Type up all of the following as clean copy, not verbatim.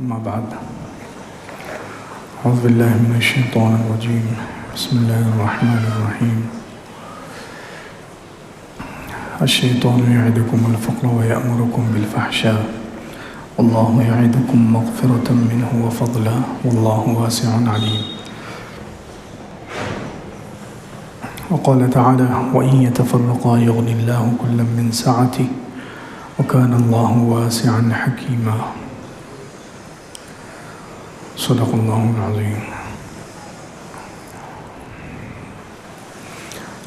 أما بعد أعوذ بالله من الشيطان الرجيم بسم الله الرحمن الرحيم الشيطان يعدكم الفقر ويأمركم بالفحشاء والله يعدكم مغفرة منه وفضلا والله واسع عليم. وقال تعالى وإن يتفرقا يغن الله كلا من سعته وكان الله واسعا حكيما. صدق اللہ العظیم.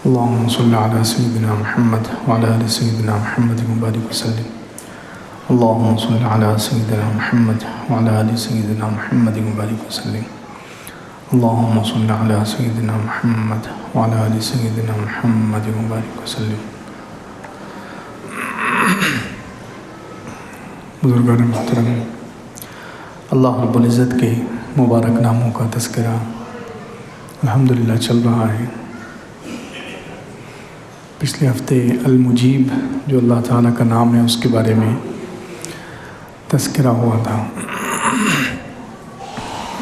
اللهم صل على سيدنا محمد وعلى آل سيدنا محمد وبارك وسلم. اللهم صل على سيدنا محمد وعلى آل سيدنا محمد وبارك وسلم. اللهم صل على سيدنا محمد وعلى آل سيدنا محمد وبارك وسلم. بزرگان محترم، اللہ رب العزت کے مبارک ناموں کا تذکرہ الحمدللہ چل رہا ہے. پچھلے ہفتے المجیب جو اللہ تعالیٰ کا نام ہے اس کے بارے میں تذکرہ ہوا تھا.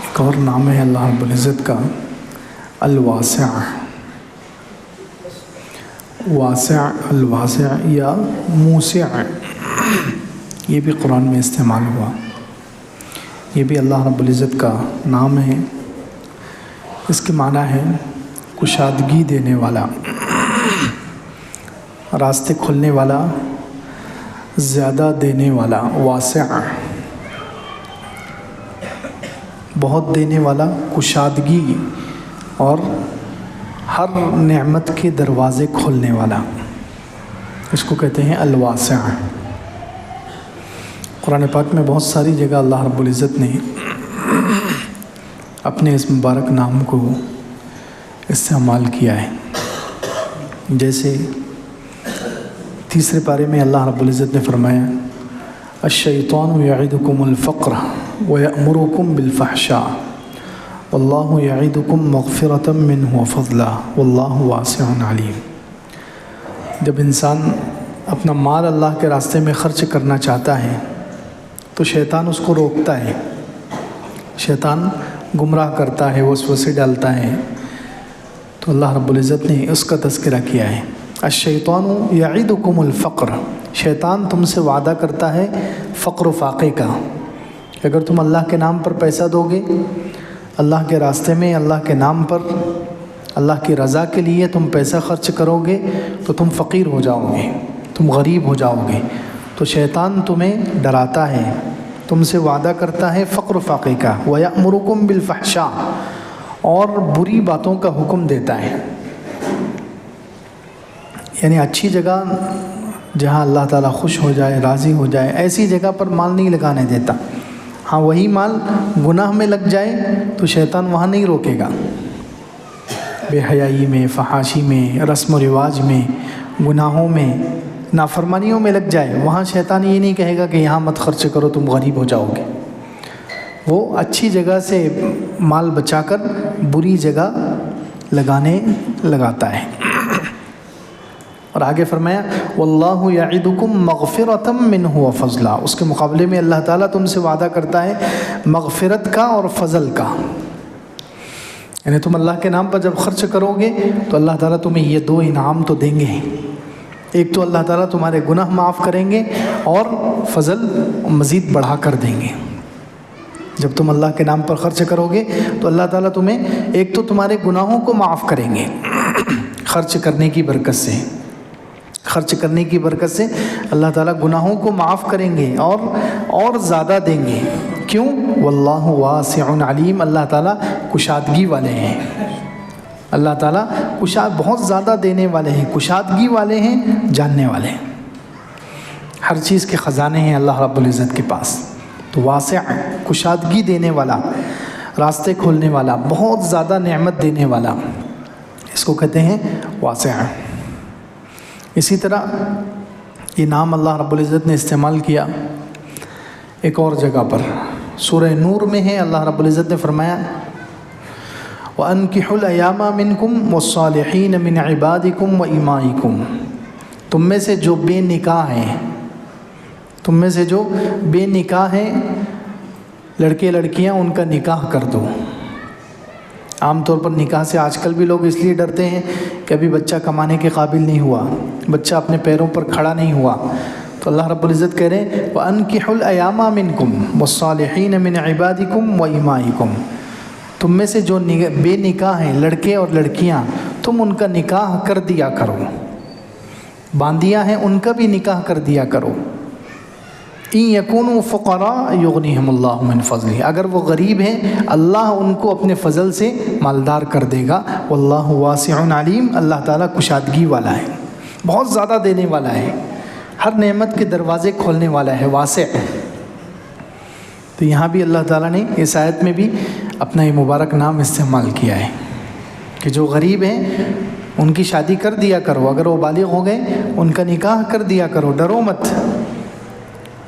ایک اور نام ہے اللہ رب العزت کا الواسع. واسع، الواسع یا موسع، یہ بھی قرآن میں استعمال ہوا. یہ بھی اللہ رب العزت کا نام ہے. اس کے معنی ہے کشادگی دینے والا، راستے کھلنے والا، زیادہ دینے والا. واسع بہت دینے والا، کشادگی اور ہر نعمت کے دروازے کھولنے والا، اس کو کہتے ہیں الواسع. قرآن پاک میں بہت ساری جگہ اللہ رب العزت نے اپنے اس مبارک نام کو استعمال کیا ہے. جیسے تیسرے پارے میں اللہ رب العزت نے فرمایا الشیطان یعدکم الفقر ویأمرکم بالفحشاء واللہ یعدکم مغفرۃ منہ وفضلا واللہ واسع علیم. جب انسان اپنا مال اللہ کے راستے میں خرچ کرنا چاہتا ہے تو شیطان اس کو روکتا ہے، شیطان گمراہ کرتا ہے، وسوسے ڈالتا ہے. تو اللہ رب العزت نے اس کا تذکرہ کیا ہے. الشیطان یعدکم الفقر، شیطان تم سے وعدہ کرتا ہے فقر و فاقے کا. اگر تم اللہ کے نام پر پیسہ دو گے، اللہ کے راستے میں اللہ کے نام پر اللہ کی رضا کے لیے تم پیسہ خرچ کرو گے تو تم فقیر ہو جاؤ گے، تم غریب ہو جاؤ گے. تو شیطان تمہیں ڈراتا ہے، تم سے وعدہ کرتا ہے فقر و فاقے کا. وَيَأْمُرُكُمْ بِالْفَحْشَاءِ، اور بری باتوں کا حکم دیتا ہے. یعنی اچھی جگہ جہاں اللہ تعالیٰ خوش ہو جائے، راضی ہو جائے، ایسی جگہ پر مال نہیں لگانے دیتا. ہاں وہی مال گناہ میں لگ جائے تو شیطان وہاں نہیں روکے گا. بے حیائی میں، فحاشی میں، رسم و رواج میں، گناہوں میں، نافرمانیوں میں لگ جائے، وہاں شیطان یہ نہیں کہے گا کہ یہاں مت خرچ کرو تم غریب ہو جاؤ گے. وہ اچھی جگہ سے مال بچا کر بری جگہ لگاتا ہے. اور آگے فرمایا واللہ یعدکم مغفرۃ منہ وفضلا. اس کے مقابلے میں اللہ تعالیٰ تم سے وعدہ کرتا ہے مغفرت کا اور فضل کا. یعنی تم اللہ کے نام پر جب خرچ کرو گے تو اللہ تعالیٰ تمہیں یہ دو انعام تو دیں گے. ایک تو اللہ تعالیٰ تمہارے گناہ معاف کریں گے اور فضل مزید بڑھا کر دیں گے. جب تم اللہ کے نام پر خرچ کرو گے تو اللہ تعالیٰ تمہیں ایک تو تمہارے گناہوں کو معاف کریں گے خرچ کرنے کی برکت سے. خرچ کرنے کی برکت سے اللہ تعالیٰ گناہوں کو معاف کریں گے اور زیادہ دیں گے. کیوں؟ واللہ واسع علیم، اللہ تعالیٰ کشادگی والے ہیں. اللہ تعالیٰ بہت زیادہ دینے والے ہیں، کشادگی والے ہیں، جاننے والے ہیں. ہر چیز کے خزانے ہیں اللہ رب العزت کے پاس. تو واسع، کشادگی دینے والا، راستے کھولنے والا، بہت زیادہ نعمت دینے والا، اس کو کہتے ہیں واسع. اسی طرح یہ نام اللہ رب العزت نے استعمال کیا ایک اور جگہ پر. سورہ نور میں ہے، اللہ رب العزت نے فرمایا وَأَنْكِحُوا الْأَيَامَ مِنْكُمْ وَالصَّالِحِينَ مِنْ عِبَادِكُمْ وَإِمَائِكُمْ. تم میں سے جو بے نکاح ہیں، لڑکے لڑکیاں ان کا نکاح کر دو۔ عام طور پر نکاح سے آج کل بھی لوگ اس لیے ڈرتے ہیں کہ ابھی بچہ کمانے کے قابل نہیں ہوا، بچہ اپنے پیروں پر کھڑا نہیں ہوا، تو اللہ رب العزت کہہ رہے ہیں وَأَنْكِحُوا الْأَيَامَ مِنْكُمْ وَالصَّالِحِينَ مِنْ عِبَادِكُمْ وَإِمَائِكُمْ، تم میں سے جو بے نکاح ہیں لڑکے اور لڑکیاں، تم ان کا نکاح کر دیا کرو، باندیاں ہیں ان کا بھی نکاح کر دیا کرو۔ إِن يَكُونُوا فُقَرَاءَ يُغْنِهِمُ اللَّهُ مِنْ فَضْلِهِ، اگر وہ غریب ہیں اللہ ان کو اپنے فضل سے مالدار کر دے گا۔ وَاللَّهُ وَاسِعٌ عَلِيمٌ، اللہ تعالیٰ کشادگی والا ہے، بہت زیادہ دینے والا ہے، ہر نعمت کے دروازے کھولنے والا ہے، واسع۔ تو یہاں بھی اللہ تعالیٰ نے اس آیت میں بھی اپنا یہ مبارک نام استعمال کیا ہے کہ جو غریب ہیں ان کی شادی کر دیا کرو، اگر وہ بالغ ہو گئے ان کا نکاح کر دیا کرو، ڈرو مت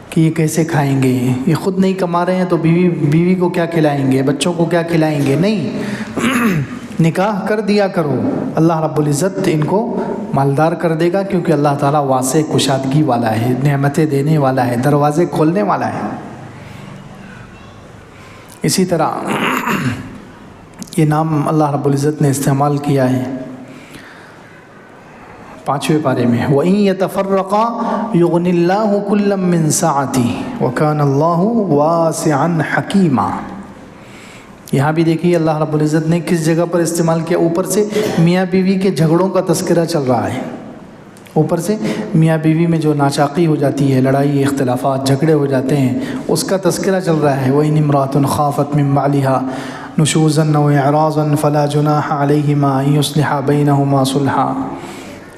کہ یہ کیسے کھائیں گے، یہ خود نہیں کما رہے ہیں تو بیوی کو کیا کھلائیں گے، بچوں کو کیا کھلائیں گے، نہیں، نکاح کر دیا کرو، اللہ رب العزت ان کو مالدار کر دے گا، کیونکہ اللہ تعالیٰ واسع کشادگی والا ہے، نعمتیں دینے والا ہے، دروازے کھولنے والا ہے۔ اسی طرح یہ نام اللہ رب العزت نے استعمال کیا ہے 5ویں پارے میں وَإِن يَتَفَرَّقَا يُغْنِ اللَّهُ كُلًّا مِّن سَعَتِهِ وَكَانَ اللَّهُ وَاسِعًا حَكِيمًا۔ یہاں بھی دیکھیے اللہ رب العزت نے کس جگہ پر استعمال کیا، اوپر سے میاں بیوی کے جھگڑوں کا تذکرہ چل رہا ہے، اوپر سے میاں بیوی میں جو ناچاقی ہو جاتی ہے، لڑائی اختلافات جھگڑے ہو جاتے ہیں، اس کا تذکرہ چل رہا ہے۔ وَإِنِ امْرَأَةٌ خَافَتْ مِن بَعْلِهَا نُشُوزًا أَوْ إِعْرَاضًا فَلَا جُنَاحَ عَلَيْهِمَا أَن يُصْلِحَا بَيْنَهُمَا صُلْحًا۔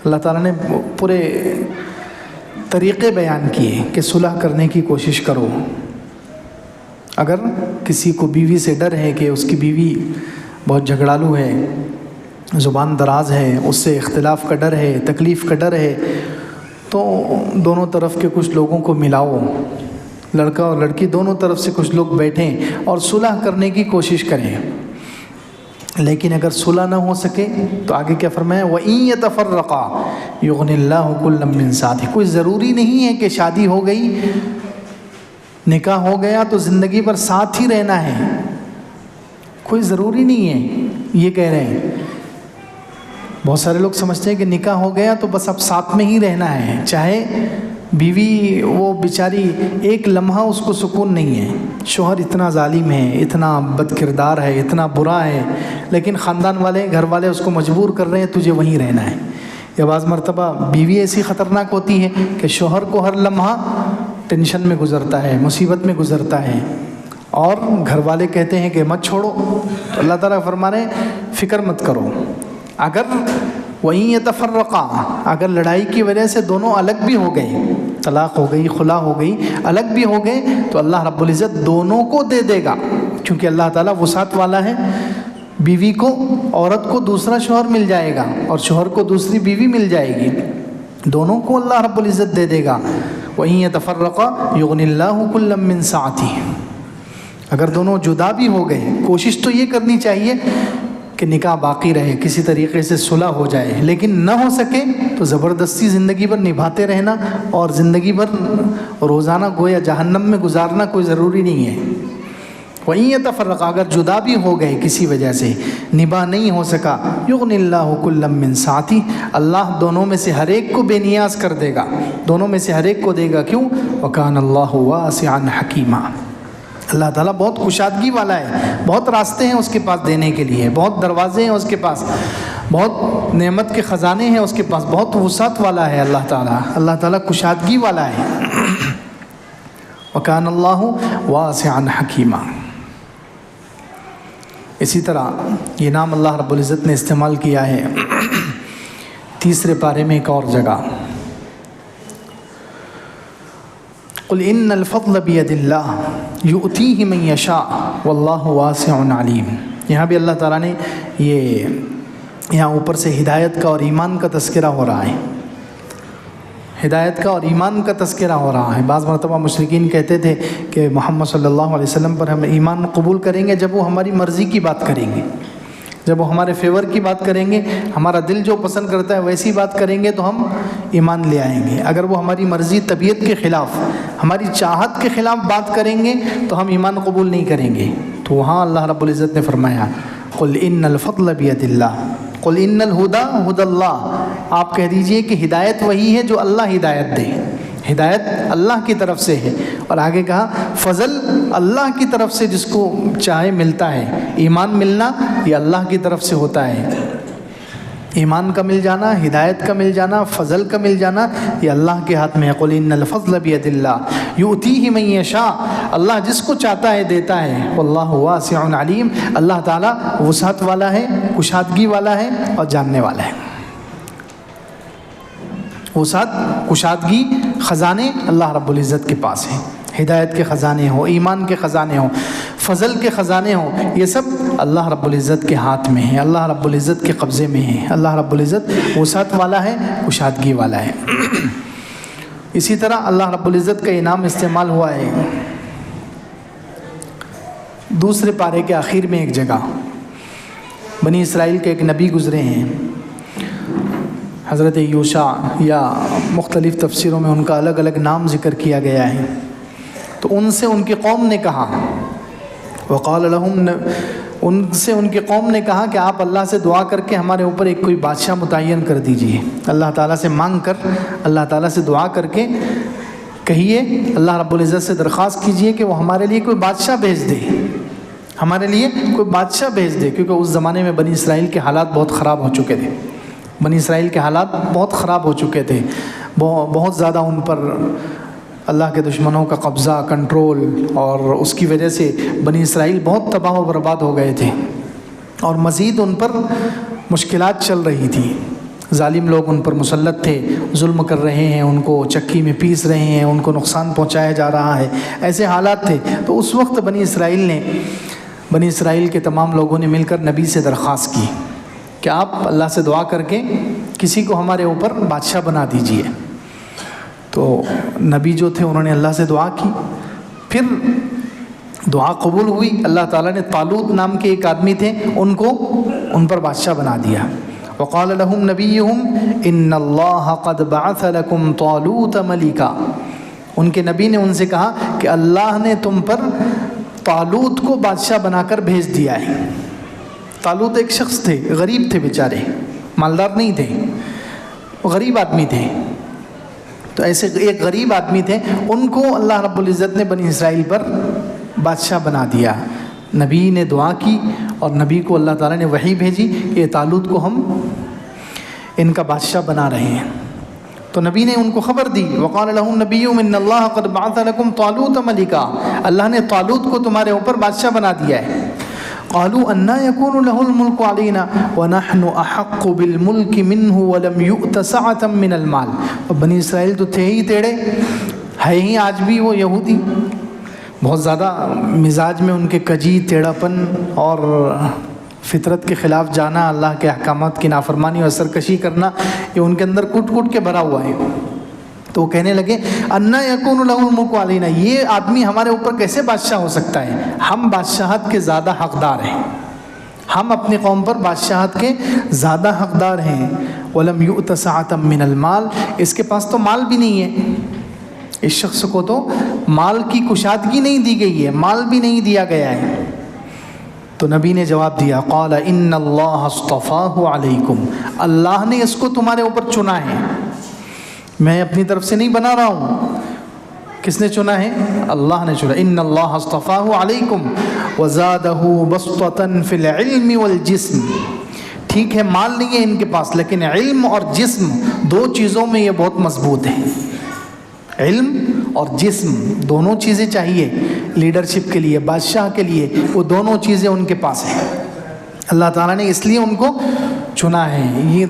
اللہ تعالیٰ نے پورے طریقے بیان کیے کہ صلح کرنے کی کوشش کرو۔ اگر کسی کو بیوی سے ڈر ہے کہ اس کی بیوی بہت جھگڑالو ہے، زبان دراز ہے، اس سے اختلاف کا ڈر ہے، تکلیف کا ڈر ہے، تو دونوں طرف کے کچھ لوگوں کو ملاؤ، لڑکا اور لڑکی دونوں طرف سے کچھ لوگ بیٹھیں اور صلح کرنے کی کوشش کریں۔ لیکن اگر صلح نہ ہو سکے تو آگے کیا فرمایا وَإِن يَتَفَرَّقَا يُغْنِ اللَّهُ كُلًّا مِّن سَعَتِهِ۔ کوئی ضروری نہیں ہے کہ شادی ہو گئی، نکاح ہو گیا تو زندگی بھر ساتھ ہی رہنا ہے، کوئی ضروری نہیں ہے، یہ کہہ رہے ہیں۔ بہت سارے لوگ سمجھتے ہیں کہ نکاح ہو گیا تو بس اب ساتھ میں ہی رہنا ہے، چاہے بیوی وہ بیچاری ایک لمحہ اس کو سکون نہیں ہے، شوہر اتنا ظالم ہے، اتنا بد کردار ہے، اتنا برا ہے، لیکن خاندان والے گھر والے اس کو مجبور کر رہے ہیں تجھے وہیں رہنا ہے۔ یا بعض مرتبہ بیوی ایسی خطرناک ہوتی ہے کہ شوہر کو ہر لمحہ ٹینشن میں گزرتا ہے، مصیبت میں گزرتا ہے، اور گھر والے کہتے ہیں کہ مت چھوڑو، تو اللہ تعالیٰ فرما رہے ہیں فکر مت کرو۔ اگر وہیں یتفرقا، اگر لڑائی کی وجہ سے دونوں الگ بھی ہو گئے، طلاق ہو گئی، خلا ہو گئی، الگ بھی ہو گئے، تو اللہ رب العزت دونوں کو دے دے گا، کیونکہ اللہ تعالیٰ وسعت والا ہے۔ بیوی کو، عورت کو دوسرا شوہر مل جائے گا اور شوہر کو دوسری بیوی مل جائے گی، دونوں کو اللہ رب العزت دے دے گا۔ وَإِن يَتَفَرَّقَا يُغْنِ اللَّهُ كُلًّا مِّن سَعَتِهِ۔ اگر دونوں جدا بھی ہو گئے، کوشش تو یہ کرنی چاہیے کہ نکاح باقی رہے، کسی طریقے سے صلح ہو جائے، لیکن نہ ہو سکے تو زبردستی زندگی بھر نبھاتے رہنا اور زندگی بھر روزانہ گویا جہنم میں گزارنا کوئی ضروری نہیں ہے۔ وَإِن يَتَفَرَّقَا، اگر جدا بھی ہو گئے کسی وجہ سے، نباہ نہیں ہو سکا، يُغْنِ اللَّهُ كُلًّا مِّن سَعَتِهِ، اللہ دونوں میں سے ہر ایک کو بے نیاز کر دے گا، دونوں میں سے ہر ایک کو دے گا۔ کیوں؟ وَكَانَ اللَّهُ وَاسِعًا حَكِيمًا۔ اللہ تعالیٰ بہت کشادگی والا ہے، بہت راستے ہیں اس کے پاس دینے کے لیے، بہت دروازے ہیں اس کے پاس، بہت نعمت کے خزانے ہیں اس کے پاس، بہت وسعت والا ہے اللہ تعالیٰ۔ اللہ تعالیٰ کشادگی والا ہے۔ وَكَانَ اللَّهُ وَاسِعًا حَكِيمًا۔ اسی طرح یہ نام اللہ رب العزت نے استعمال کیا ہے 3 پارے میں ایک اور جگہ، قُلْ إِنَّ الْفَضْلَ بِيَدِ اللَّهِ يُؤْتِيهِ مَن يَشَاءُ وَاللَّهُ وَاسِعٌ عَلِيمٌ۔ یہاں بھی اللہ تعالیٰ نے یہاں اوپر سے ہدایت کا اور ایمان کا تذکرہ ہو رہا ہے، ہدایت کا اور ایمان کا تذکرہ ہو رہا ہے۔ بعض مرتبہ مشرکین کہتے تھے کہ محمد صلی اللہ علیہ وسلم پر ہم ایمان قبول کریں گے جب وہ ہماری مرضی کی بات کریں گے، جب وہ ہمارے فیور کی بات کریں گے، ہمارا دل جو پسند کرتا ہے ویسی بات کریں گے تو ہم ایمان لے آئیں گے. اگر وہ ہماری مرضی طبیعت کے خلاف، ہماری چاہت کے خلاف بات کریں گے تو ہم ایمان قبول نہیں کریں گے. تو وہاں اللہ رب العزت نے فرمایا قل ان الفضل بید اللہ قل ان الہدی ہدی اللہ، آپ کہہ دیجئے کہ ہدایت وہی ہے جو اللہ ہدایت دے، ہدایت اللہ کی طرف سے ہے. اور آگے کہا فضل اللہ کی طرف سے جس کو چاہے ملتا ہے. ایمان ملنا یہ اللہ کی طرف سے ہوتا ہے. ایمان کا مل جانا، ہدایت کا مل جانا، فضل کا مل جانا یہ اللہ کے ہاتھ میں ہے. قل ان الفضل بید اللہ یؤتیہ من یشاء، اللہ جس کو چاہتا ہے دیتا ہے. واللہ واسع علیم، اللہ تعالیٰ وسعت والا ہے، کشادگی والا ہے اور جاننے والا ہے. وسعت، کشادگی، خزانے اللہ رب العزت کے پاس ہیں. ہدایت کے خزانے ہوں، ایمان کے خزانے ہوں، فضل کے خزانے ہوں، یہ سب اللہ رب العزت کے ہاتھ میں ہیں، اللہ رب العزت کے قبضے میں ہیں. اللہ رب العزت وسعت والا ہے، کشادگی والا ہے. اسی طرح اللہ رب العزت کا انعام استعمال ہوا ہے دوسرے پارے کے آخر میں. ایک جگہ بنی اسرائیل کے ایک نبی گزرے ہیں، حضرت یوشع، یا مختلف تفسیروں میں ان کا الگ الگ نام ذکر کیا گیا ہے. تو ان سے ان کی قوم نے کہا، وقال لهم، ان سے ان کی قوم نے کہا کہ آپ اللہ سے دعا کر کے ہمارے اوپر ایک کوئی بادشاہ متعین کر دیجئے. اللہ تعالیٰ سے مانگ کر، اللہ تعالیٰ سے دعا کر کے کہیے، اللہ رب العزت سے درخواست کیجئے کہ وہ ہمارے لیے کوئی بادشاہ بھیج دے، ہمارے لیے کوئی بادشاہ بھیج دے. کیونکہ اس زمانے میں بنی اسرائیل کے حالات بہت خراب ہو چکے تھے. بنی اسرائیل کے حالات بہت خراب ہو چکے تھے، بہت زیادہ ان پر اللہ کے دشمنوں کا قبضہ، کنٹرول، اور اس کی وجہ سے بنی اسرائیل بہت تباہ و برباد ہو گئے تھے. اور مزید ان پر مشکلات چل رہی تھی. ظالم لوگ ان پر مسلط تھے، ظلم کر رہے ہیں، ان کو چکی میں پیس رہے ہیں، ان کو نقصان پہنچایا جا رہا ہے، ایسے حالات تھے. تو اس وقت بنی اسرائیل کے تمام لوگوں نے مل کر نبی سے درخواست کی کہ آپ اللہ سے دعا کر کے کسی کو ہمارے اوپر بادشاہ بنا دیجئے. تو نبی جو تھے انہوں نے اللہ سے دعا کی، پھر دعا قبول ہوئی. اللہ تعالیٰ نے طالوت نام کے ایک آدمی تھے، ان پر بادشاہ بنا دیا. وقال لهم نبيهم ان اللہ قد بعث لكم طالوت ملکا، ان کے نبی نے ان سے کہا کہ اللہ نے تم پر طالوت کو بادشاہ بنا کر بھیج دیا ہے. طالوت ایک شخص تھے، غریب تھے بیچارے، مالدار نہیں تھے، غریب آدمی تھے. تو ایسے ایک غریب آدمی تھے، ان کو اللہ رب العزت نے بنی اسرائیل پر بادشاہ بنا دیا. نبی نے دعا کی اور نبی کو اللہ تعالیٰ نے وحی بھیجی کہ طالوت کو ہم ان کا بادشاہ بنا رہے ہیں. تو نبی نے ان کو خبر دی. وقال لهم نبيهم ان اللہ قد بعث لكم طالوت ملکا، اللہ نے طالوت کو تمہارے اوپر بادشاہ بنا دیا ہے. قالوا انا يكون له الملك علينا ونحن احق بالملك منه ولم يؤت سعة من المال. اور بنی اسرائیل تو تھے ہی ٹیڑے، ہے ہی آج بھی وہ یہودی، بہت زیادہ مزاج میں ان کے کجی، ٹیڑھاپن اور فطرت کے خلاف جانا، اللہ کے احکامات کی نافرمانی اور سرکشی کرنا، یہ ان کے اندر کٹ کٹ کے بھرا ہوا ہے. تو وہ کہنے لگے انا یکون له الملک علینا، یہ آدمی ہمارے اوپر کیسے بادشاہ ہو سکتا ہے؟ ہم بادشاہت کے زیادہ حقدار ہیں، ہم اپنی قوم پر بادشاہت کے زیادہ حقدار ہیں. ولم یؤت سعة من المال، اس کے پاس تو مال بھی نہیں ہے، اس شخص کو تو مال کی کشادگی نہیں دی گئی ہے، مال بھی نہیں دیا گیا ہے. تو نبی نے جواب دیا قال ان اللہ اصطفاہ علیکم، اللہ نے اس کو تمہارے اوپر چنا ہے، میں اپنی طرف سے نہیں بنا رہا ہوں. کس نے چنا ہے؟ اللہ نے چنا. ان اللہ اصطفاہ علیکم وزادہ بسطۃ فی العلم والجسم. ٹھیک ہے مال نہیں ہے ان کے پاس، لیکن علم اور جسم دو چیزوں میں یہ بہت مضبوط ہے. علم اور جسم دونوں چیزیں چاہیے لیڈرشپ کے لیے، بادشاہ کے لیے، وہ دونوں چیزیں ان کے پاس ہیں. اللہ تعالیٰ نے اس لیے ان کو چنا ہے. یہ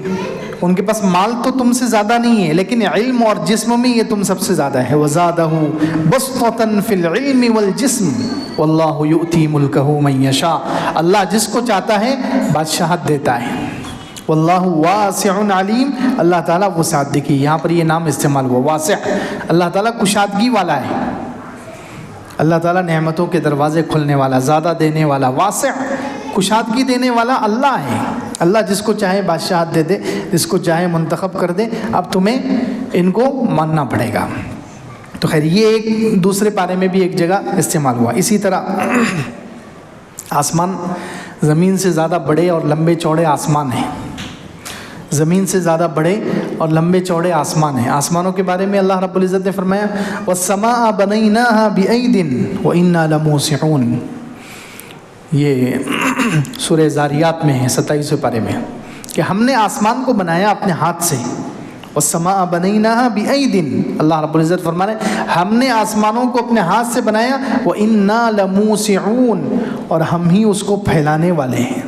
ان کے پاس مال تو تم سے زیادہ نہیں ہے، لیکن علم اور جسم میں یہ تم سب سے زیادہ ہے. وَزَادَهُ بَسْطَةً فِي الْعِلْمِ وَالْجِسْمِ وَاللَّهُ يُؤْتِي مُلْكَهُ مَن يَشَاءُ. اللہ جس کو چاہتا ہے بادشاہت دیتا ہے. واللہ واسع علیم، اللہ تعالیٰ وسعت. دیکھیے یہاں پر یہ نام استعمال ہوا واسع، اللہ تعالیٰ کشادگی والا ہے، اللہ تعالیٰ نعمتوں کے دروازے کھلنے والا، زیادہ دینے والا، واسع کشادگی دینے والا اللہ ہے. اللہ جس کو چاہے بادشاہت دے دے، جس کو چاہے منتخب کر دے. اب تمہیں ان کو ماننا پڑے گا. تو خیر یہ ایک دوسرے پارے میں بھی ایک جگہ استعمال ہوا. اسی طرح آسمان، زمین سے زیادہ بڑے اور لمبے چوڑے آسمان ہیں. زمین سے زیادہ بڑے اور لمبے چوڑے آسمان ہیں. آسمانوں کے بارے میں اللہ رب العزت نے فرمایا وَالسَّمَاءَ بَنَيْنَاهَا بِأَيْدٍ وَإِنَّا لَمُوسِعُونَ. یہ سورہ زاریات میں ہے 27ویں پارے میں کہ ہم نے آسمان کو بنایا اپنے ہاتھ سے. وَالسَّمَاءَ بَنَيْنَاهَا بِأَيْدٍ. اللہ رب العزت فرما رہے ہیں ہم نے آسمانوں کو اپنے ہاتھ سے بنایا. وَإِنَّا لَمُوسِعُونَ. اور ہم ہی اس کو پھیلانے والے ہیں.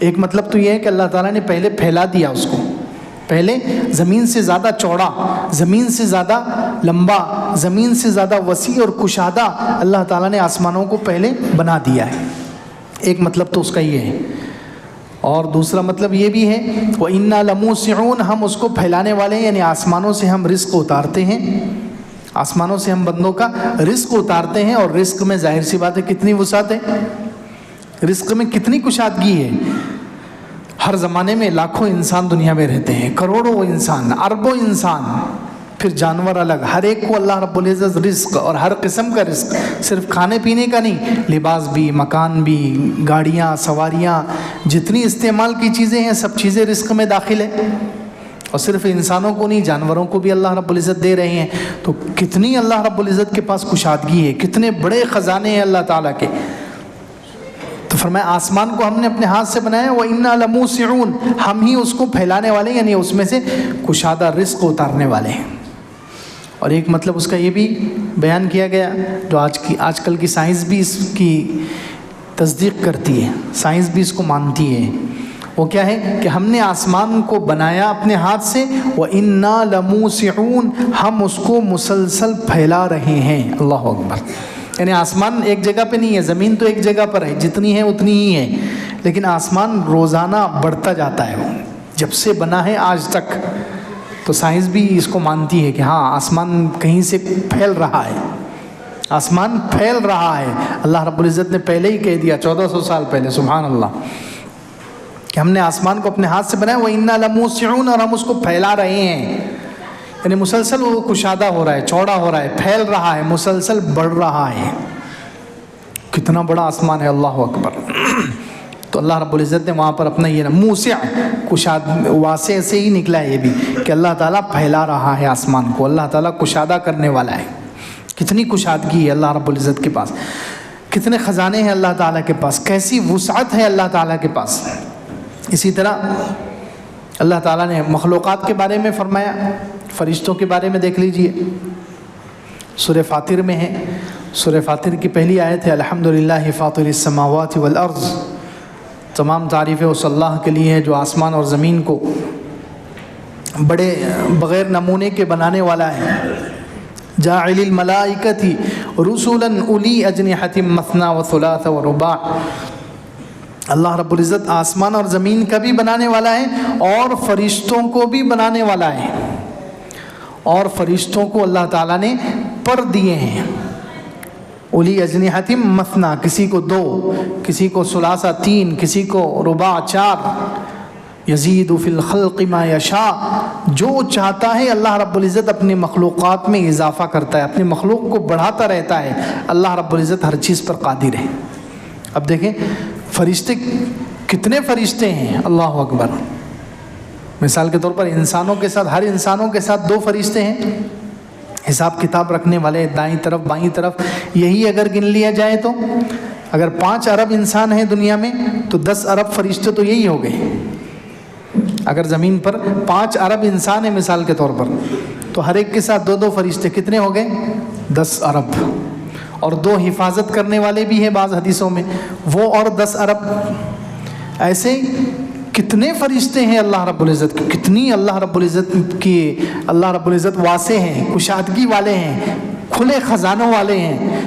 ایک مطلب تو یہ ہے کہ اللہ تعالیٰ نے پہلے پھیلا دیا اس کو. پہلے زمین سے زیادہ چوڑا، زمین سے زیادہ لمبا، زمین سے زیادہ وسیع اور کشادہ اللہ تعالیٰ نے آسمانوں کو پہلے بنا دیا ہے. ایک مطلب تو اس کا یہ ہے. اور دوسرا مطلب یہ بھی ہے وَإِنَّا لَمُوسِعُونَ. ہم اس کو پھیلانے والے ہیں، یعنی آسمانوں سے ہم رزق اتارتے ہیں. آسمانوں سے ہم بندوں کا رزق اتارتے ہیں. اور رزق میں ظاہر سی بات ہے کتنی وسعت ہے، رزق میں کتنی کشادگی ہے. ہر زمانے میں لاکھوں انسان دنیا میں رہتے ہیں، کروڑوں انسان، اربوں انسان، پھر جانور الگ. ہر ایک کو اللہ رب العزت رزق، اور ہر قسم کا رزق، صرف کھانے پینے کا نہیں، لباس بھی، مکان بھی، گاڑیاں، سواریاں، جتنی استعمال کی چیزیں ہیں سب چیزیں رزق میں داخل ہیں. اور صرف انسانوں کو نہیں، جانوروں کو بھی اللہ رب العزت دے رہے ہیں. تو کتنی اللہ رب العزت کے پاس کشادگی ہے، کتنے بڑے خزانے ہیں اللہ تعالیٰ کے. تو فرمایا آسمان کو ہم نے اپنے ہاتھ سے بنایا. وَإِنَّا لَمُوسِعُونَ. ہم ہی اس کو پھیلانے والے، یعنی اس میں سے کشادہ رزق اتارنے والے ہیں. اور ایک مطلب اس کا یہ بھی بیان کیا گیا جو آج کل کی سائنس بھی اس کی تصدیق کرتی ہے، سائنس بھی اس کو مانتی ہے. وہ کیا ہے کہ ہم نے آسمان کو بنایا اپنے ہاتھ سے. وَإِنَّا لَمُوسِعُونَ. ہم اس کو مسلسل پھیلا رہے ہیں. اللہ اکبر. یعنی آسمان ایک جگہ پہ نہیں ہے، زمین تو ایک جگہ پر ہے، جتنی ہے اتنی ہی ہے، لیکن آسمان روزانہ بڑھتا جاتا ہے. وہ جب سے بنا ہے آج تک. تو سائنس بھی اس کو مانتی ہے کہ ہاں آسمان کہیں سے پھیل رہا ہے، آسمان پھیل رہا ہے. اللہ رب العزت نے پہلے ہی کہہ دیا 1400 سال پہلے، سبحان اللہ، کہ ہم نے آسمان کو اپنے ہاتھ سے بنایا. وَإِنَّا لَمُوسِعُونَ. اور ہم اس کو پھیلا رہے ہیں. یعنی مسلسل وہ کشادہ ہو رہا ہے، چوڑا ہو رہا ہے، پھیل رہا ہے، مسلسل بڑھ رہا ہے. کتنا بڑا آسمان ہے، اللہ اکبر. تو اللہ رب العزت نے وہاں پر اپنا یہ موسع، واسع سے ہی نکلا ہے یہ بھی کہ اللہ تعالیٰ پھیلا رہا ہے آسمان کو. اللہ تعالیٰ کشادہ کرنے والا ہے. کتنی کشادگی ہے اللہ رب العزت کے پاس، کتنے خزانے ہیں اللہ تعالیٰ کے پاس، کیسی وسعت ہے اللہ تعالیٰ کے پاس. اسی طرح اللہ تعالیٰ نے مخلوقات کے بارے میں فرمایا. فرشتوں کے بارے میں دیکھ لیجئے، سورہ فاطر میں ہے. سورہ فاطر کی پہلی آیت ہے الحمدللہ فاطر السماوات والارض. تمام تعریفیں اس اللہ کے لیے ہے جو آسمان اور زمین کو بڑے بغیر نمونے کے بنانے والا ہے. جاعل الملائکۃ رسلا اولی اجنحۃ مثنی وثلاث ورباع. اللہ رب العزت آسمان اور زمین کا بھی بنانے والا ہے اور فرشتوں کو بھی بنانے والا ہے. اور فرشتوں کو اللہ تعالیٰ نے پر دیے ہیں. اولی اجنحۃ مثنی، کسی کو 2، کسی کو ثلاثہ 3، کسی کو رباع 4. یزید فی الخلق ما یشاء. جو چاہتا ہے اللہ رب العزت اپنی مخلوقات میں اضافہ کرتا ہے، اپنی مخلوق کو بڑھاتا رہتا ہے. اللہ رب العزت ہر چیز پر قادر ہے. اب دیکھیں فرشتے، کتنے فرشتے ہیں، اللہ اکبر. مثال کے طور پر انسانوں کے ساتھ، ہر انسانوں کے ساتھ 2 فرشتے ہیں حساب کتاب رکھنے والے، دائیں طرف بائیں طرف. یہی اگر گن لیا جائے تو اگر 5 ارب انسان ہیں دنیا میں تو 10 ارب فرشتے تو یہی ہو گئے. اگر زمین پر 5 ارب انسان ہیں مثال کے طور پر، تو ہر ایک کے ساتھ 2 فرشتے کتنے ہو گئے؟ 10 ارب. اور 2 حفاظت کرنے والے بھی ہیں بعض حدیثوں میں، وہ اور 10 ارب. ایسے کتنے فرشتے ہیں اللہ رب العزت کی، کتنی اللہ رب العزت کی، اللہ رب العزت واسع ہیں، کشادگی والے ہیں، کھلے خزانوں والے ہیں،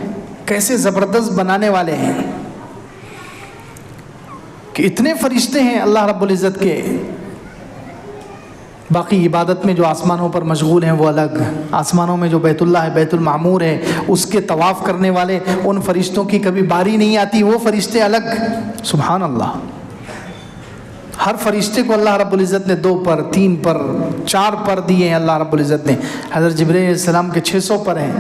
کیسے زبردست بنانے والے ہیں کہ اتنے فرشتے ہیں اللہ رب العزت کے. باقی عبادت میں جو آسمانوں پر مشغول ہیں وہ الگ، آسمانوں میں جو بیت اللہ ہے، بیت المعمور ہے، اس کے طواف کرنے والے ان فرشتوں کی کبھی باری نہیں آتی، وہ فرشتے الگ. سبحان اللہ. ہر فرشتے کو اللہ رب العزت نے 2 پر، 3 پر، 4 پر دیے ہیں اللہ رب العزت نے. حضرت جبرائیل علیہ السلام کے 600 پر ہیں.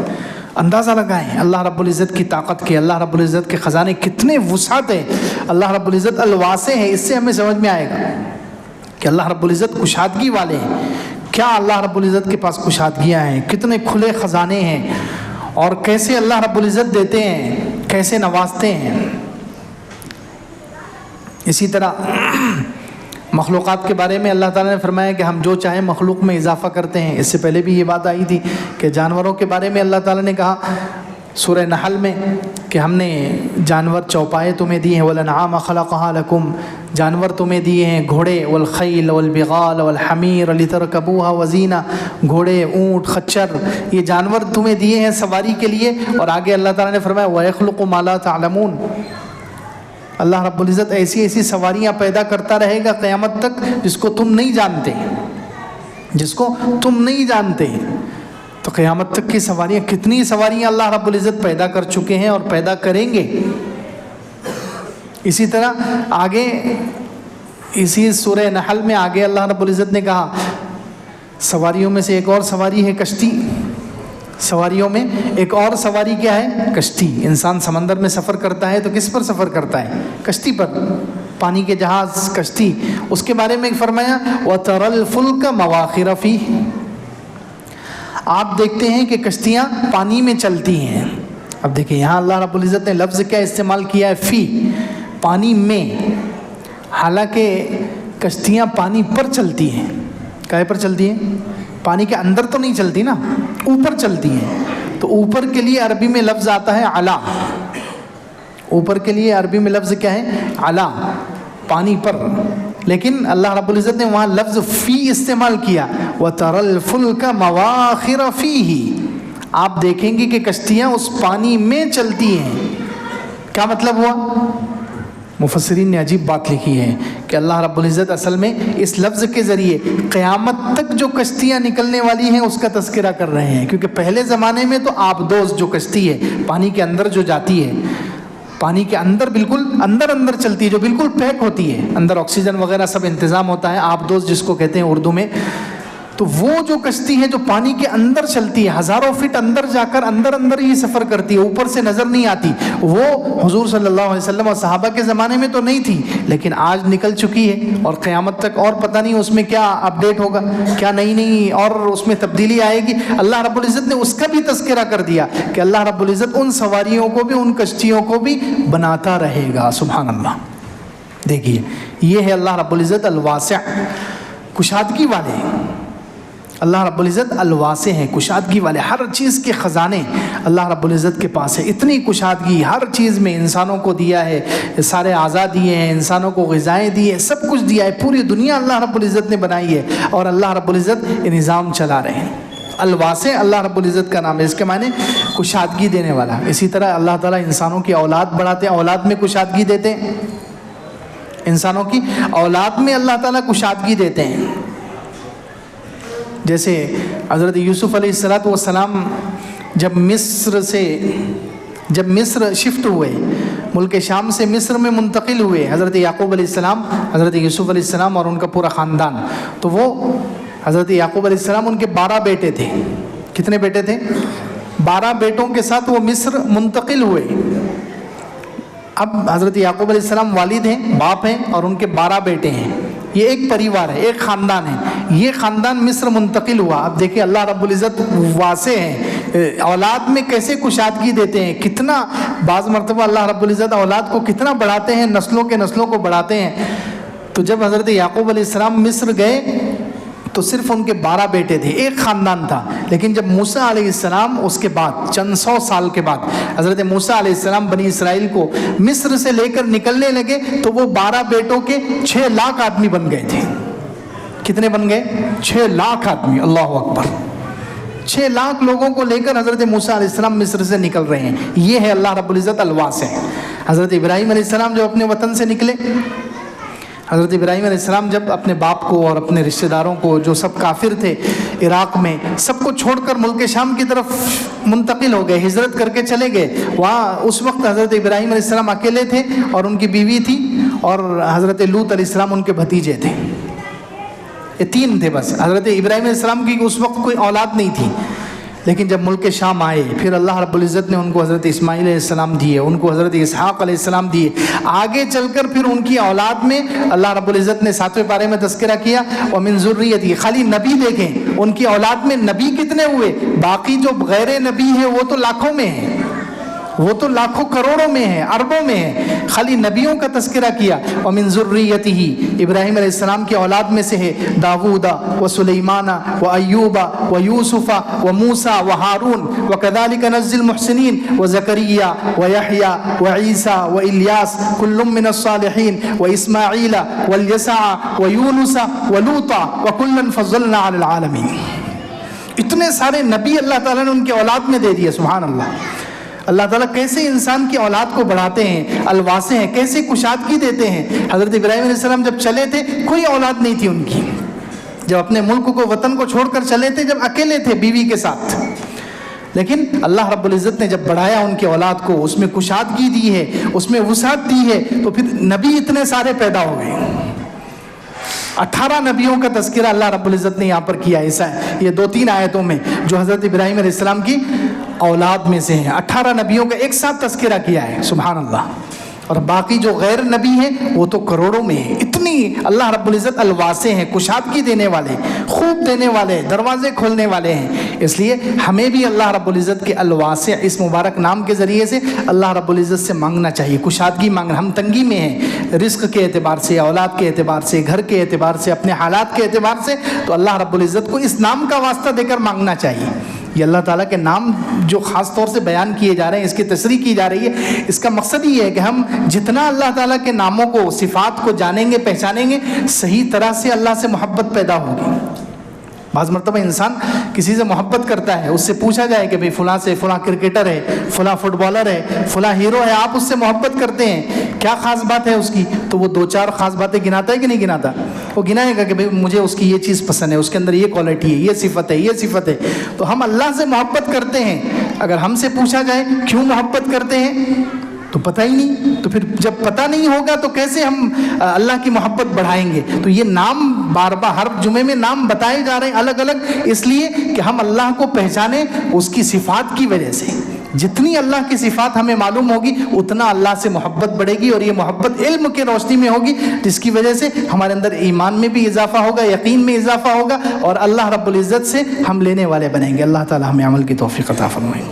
اندازہ لگائیں اللہ رب العزت کی طاقت کے، اللہ رب العزت کے خزانے کتنے وسعت ہیں. اللہ رب العزت الواسع ہے. اس سے ہمیں سمجھ میں آئے گا کہ اللہ رب العزت کشادگی والے ہیں. کیا اللہ رب العزت کے پاس کشادگیاں ہیں، کتنے کھلے خزانے ہیں، اور کیسے اللہ رب العزت دیتے ہیں، کیسے نوازتے ہیں. اسی طرح مخلوقات کے بارے میں اللہ تعالیٰ نے فرمایا کہ ہم جو چاہیں مخلوق میں اضافہ کرتے ہیں. اس سے پہلے بھی یہ بات آئی تھی کہ جانوروں کے بارے میں اللہ تعالیٰ نے کہا سورہ نحل میں کہ ہم نے جانور چوپائے تمہیں دیے ہیں. وَالْأَنْعَامَ خَلَقَهَا لَكُمْ، جانور تمہیں دیے ہیں، گھوڑے، وَالْخَيْلَ وَالْبِغَالَ وَالْحَمِيرَ لِتَرْكَبُوهَا وَزِينَةً، گھوڑے، اونٹ، خچر، یہ جانور تمہیں دیے ہیں سواری کے لیے. اور آگے اللہ تعالیٰ نے فرمایا وَيَخْلُقُ مَا لَا تَعْلَمُونَ، اللہ رب العزت ایسی ایسی سواریاں پیدا کرتا رہے گا قیامت تک جس کو تم نہیں جانتے، جس کو تم نہیں جانتے. تو قیامت تک کی سواریاں، کتنی سواریاں اللہ رب العزت پیدا کر چکے ہیں اور پیدا کریں گے. اسی طرح آگے اسی سورہ نحل میں آگے اللہ رب العزت نے کہا سواریوں میں سے ایک اور سواری ہے کشتی. سواریوں میں ایک اور سواری کیا ہے؟ کشتی. انسان سمندر میں سفر کرتا ہے تو کس پر سفر کرتا ہے؟ کشتی پر. پانی کے جہاز، کشتی. اس کے بارے میں فرمایا وَتَرَى الْفُلْكَ مَوَاخِرَ فِيهِ، آپ دیکھتے ہیں کہ کشتیاں پانی میں چلتی ہیں. اب دیکھیں یہاں اللہ رب العزت نے لفظ کیا استعمال کیا ہے؟ فی، پانی میں. حالانکہ کشتیاں پانی پر چلتی ہیں. کہے پر چلتی ہیں؟ پانی کے اندر تو نہیں چلتی نا، اوپر چلتی ہیں. تو اوپر کے لیے عربی میں لفظ آتا ہے علا. اوپر کے لیے عربی میں لفظ کیا ہے؟ علا، پانی پر. لیکن اللہ رب العزت نے وہاں لفظ فی استعمال کیا. وَتَرَى الْفُلْكَ مَوَاخِرَ فِيهِ، آپ دیکھیں گے کہ کشتیاں اس پانی میں چلتی ہیں. کیا مطلب ہوا؟ مفسرین نے عجیب بات لکھی ہے کہ اللہ رب العزت اصل میں اس لفظ کے ذریعے قیامت تک جو کشتیاں نکلنے والی ہیں اس کا تذکرہ کر رہے ہیں. کیونکہ پہلے زمانے میں تو آبدوز جو کشتی ہے پانی کے اندر جو جاتی ہے، پانی کے اندر بالکل اندر چلتی ہے، جو بالکل پیک ہوتی ہے، اندر آکسیجن وغیرہ سب انتظام ہوتا ہے، آبدوز جس کو کہتے ہیں اردو میں. تو وہ جو کشتی ہے جو پانی کے اندر چلتی ہے، ہزاروں فٹ اندر جا کر اندر ہی سفر کرتی ہے، اوپر سے نظر نہیں آتی، وہ حضور صلی اللہ علیہ وسلم اور صحابہ کے زمانے میں تو نہیں تھی، لیکن آج نکل چکی ہے. اور قیامت تک اور پتہ نہیں اس میں کیا اپڈیٹ ہوگا، کیا نئی اور اس میں تبدیلی آئے گی. اللہ رب العزت نے اس کا بھی تذکرہ کر دیا کہ اللہ رب العزت ان سواریوں کو بھی، ان کشتیوں کو بھی بناتا رہے گا. سبحان اللہ. دیکھیے یہ ہے اللہ رب العزت الواسع، کشادگی والے. اللہ رب العزت الواسع ہیں، کشادگی والے. ہر چیز کے خزانے اللہ رب العزت کے پاس ہے. اتنی کشادگی ہر چیز میں انسانوں کو دیا ہے، سارے اعضاء دیے ہیں، انسانوں کو غذائیں دی ہے، سب کچھ دیا ہے. پوری دنیا اللہ رب العزت نے بنائی ہے اور اللہ رب العزت یہ نظام چلا رہے ہیں. الواسع اللہ رب العزت کا نام ہے، اس کے معنی کشادگی دینے والا. اسی طرح اللہ تعالیٰ انسانوں کی اولاد بڑھاتے ہیں، اولاد میں کشادگی دیتے ہیں. انسانوں کی اولاد میں اللہ تعالیٰ کشادگی دیتے ہیں. جیسے حضرت یوسف علیہ السلام جب مصر شفٹ ہوئے، ملک شام سے مصر میں منتقل ہوئے، حضرت یعقوب علیہ السلام، حضرت یوسف علیہ السلام اور ان کا پورا خاندان. تو وہ حضرت یعقوب علیہ السلام، ان کے 12 بیٹے تھے. کتنے بیٹے تھے؟ 12 بیٹوں کے ساتھ وہ مصر منتقل ہوئے. اب حضرت یعقوب علیہ السلام والد ہیں، باپ ہیں، اور ان کے 12 بیٹے ہیں. یہ ایک پریوار ہے، ایک خاندان ہے. یہ خاندان مصر منتقل ہوا. اب دیکھیں اللہ رب العزت واسع ہیں، اولاد میں کیسے کشادگی دیتے ہیں. کتنا بعض مرتبہ اللہ رب العزت اولاد کو کتنا بڑھاتے ہیں، نسلوں کو بڑھاتے ہیں. تو جب حضرت یعقوب علیہ السلام مصر گئے تو صرف ان کے 12 بیٹے تھے، ایک خاندان تھا. لیکن جب موسیٰ علیہ السلام اس کے بعد چند 100 سال کے بعد حضرت موسیٰ علیہ السلام بنی اسرائیل کو مصر سے لے کر نکلنے لگے تو وہ 12 بیٹوں کے 6 لاکھ آدمی بن گئے تھے. کتنے بن گئے؟ 6 لاکھ آدمی. اللہ اکبر. 6 لاکھ لوگوں کو لے کر حضرت موسیٰ علیہ السلام مصر سے نکل رہے ہیں. یہ ہے اللہ رب العزت الواسع. حضرت ابراہیم علیہ السلام جو اپنے وطن سے نکلے، حضرت ابراہیم علیہ السلام جب اپنے باپ کو اور اپنے رشتہ داروں کو جو سب کافر تھے عراق میں، سب کو چھوڑ کر ملک شام کی طرف منتقل ہو گئے، ہجرت کر کے چلے گئے، وہاں اس وقت حضرت ابراہیم علیہ السلام اکیلے تھے اور ان کی بیوی تھی اور حضرت لوط علیہ السلام ان کے بھتیجے تھے، یہ 3 تھے بس۔ حضرت ابراہیم علیہ السلام کی اس وقت کوئی اولاد نہیں تھی، لیکن جب ملک شام آئے پھر اللہ رب العزت نے ان کو حضرت اسماعیل علیہ السلام دیے، ان کو حضرت اسحاق علیہ السلام دیے، آگے چل کر پھر ان کی اولاد میں اللہ رب العزت نے 7ویں پارے میں تذکرہ کیا وَمِن ذُرِّيَّتِهِ، خالی نبی دیکھیں ان کی اولاد میں نبی کتنے ہوئے، باقی جو غیر نبی ہے وہ تو لاکھوں میں ہیں، وہ تو لاکھوں کروڑوں میں ہیں، اربوں میں ہیں، خالی نبیوں کا تذکرہ کیا۔ وَمِن ذُرِّيَّتِهِ، ابراہیم علیہ السلام کی اولاد میں سے ہے داؤد و سلیمان و ایوب و یوسف و موسیٰ و ہارون وَكَذَلِكَ نَجْزِي الْمُحْسِنِينَ و زکریا و یحییٰ و عیسیٰ و الیاس کل من الصالحین و اسماعیل و الیسع و یونس و لوطا وَكُلًّا فَضَّلْنَا عَلَى الْعَالَمِينَ۔ اتنے سارے نبی اللہ تعالیٰ نے ان کی اولاد میں دے دیے، سبحان اللہ۔ اللہ تعالیٰ کیسے انسان کی اولاد کو بڑھاتے ہیں، الواسے ہیں، کیسے کشادگی دیتے ہیں۔ حضرت ابراہیم علیہ السلام جب چلے تھے کوئی اولاد نہیں تھی ان کی، جب اپنے ملک کو وطن کو چھوڑ کر چلے تھے، جب اکیلے تھے بیوی کے ساتھ، لیکن اللہ رب العزت نے جب بڑھایا ان کی اولاد کو، اس میں کشادگی دی ہے، اس میں وسعت دی ہے، تو پھر نبی اتنے سارے پیدا ہو گئے۔ 18 نبیوں کا تذکرہ اللہ رب العزت نے یہاں پر کیا، ایسا ہے یہ 2-3 آیتوں میں جو حضرت ابراہیم علیہ السلام کی اولاد میں سے ہیں، 18 نبیوں کا ایک ساتھ تذکرہ کیا ہے، سبحان اللہ۔ اور باقی جو غیر نبی ہیں وہ تو کروڑوں میں ہیں۔ اتنی اللہ رب العزت الواسے ہیں، کشادگی دینے والے، خوب دینے والے، دروازے کھولنے والے ہیں۔ اس لیے ہمیں بھی اللہ رب العزت کے الواسع اس مبارک نام کے ذریعے سے اللہ رب العزت سے مانگنا چاہیے، کشادگی مانگنا۔ ہم تنگی میں ہیں رزق کے اعتبار سے، اولاد کے اعتبار سے، گھر کے اعتبار سے، اپنے حالات کے اعتبار سے، تو اللہ رب العزت کو اس نام کا واسطہ دے کر مانگنا چاہیے۔ یہ اللہ تعالیٰ کے نام جو خاص طور سے بیان کیے جا رہے ہیں، اس کی تشریح کی جا رہی ہے، اس کا مقصد یہ ہے کہ ہم جتنا اللہ تعالیٰ کے ناموں کو، صفات کو جانیں گے، پہچانیں گے، صحیح طرح سے اللہ سے محبت پیدا ہوگی۔ بعض مرتبہ انسان کسی سے محبت کرتا ہے، اس سے پوچھا جائے کہ بھئی فلاں سے، فلاں کرکٹر ہے، فلاں فٹ بالر ہے، فلاں ہیرو ہے، آپ اس سے محبت کرتے ہیں، کیا خاص بات ہے اس کی؟ تو وہ 2-4 خاص باتیں گناتا ہے کہ نہیں گناتا؟ وہ گنائے گا کہ بھئی مجھے اس کی یہ چیز پسند ہے، اس کے اندر یہ کوالٹی ہے، یہ صفت ہے، یہ صفت ہے۔ تو ہم اللہ سے محبت کرتے ہیں، اگر ہم سے پوچھا جائے کیوں محبت کرتے ہیں تو پتہ ہی نہیں، تو پھر جب پتہ نہیں ہوگا تو کیسے ہم اللہ کی محبت بڑھائیں گے؟ تو یہ نام بار بار ہر جمعے میں نام بتائے جا رہے ہیں الگ الگ، اس لیے کہ ہم اللہ کو پہچانیں اس کی صفات کی وجہ سے۔ جتنی اللہ کی صفات ہمیں معلوم ہوگی اتنا اللہ سے محبت بڑھے گی، اور یہ محبت علم کی روشنی میں ہوگی، جس کی وجہ سے ہمارے اندر ایمان میں بھی اضافہ ہوگا، یقین میں اضافہ ہوگا، اور اللہ رب العزت سے ہم لینے والے بنیں گے۔ اللہ تعالی ہمیں عمل کی توفیق عطا فرمائے۔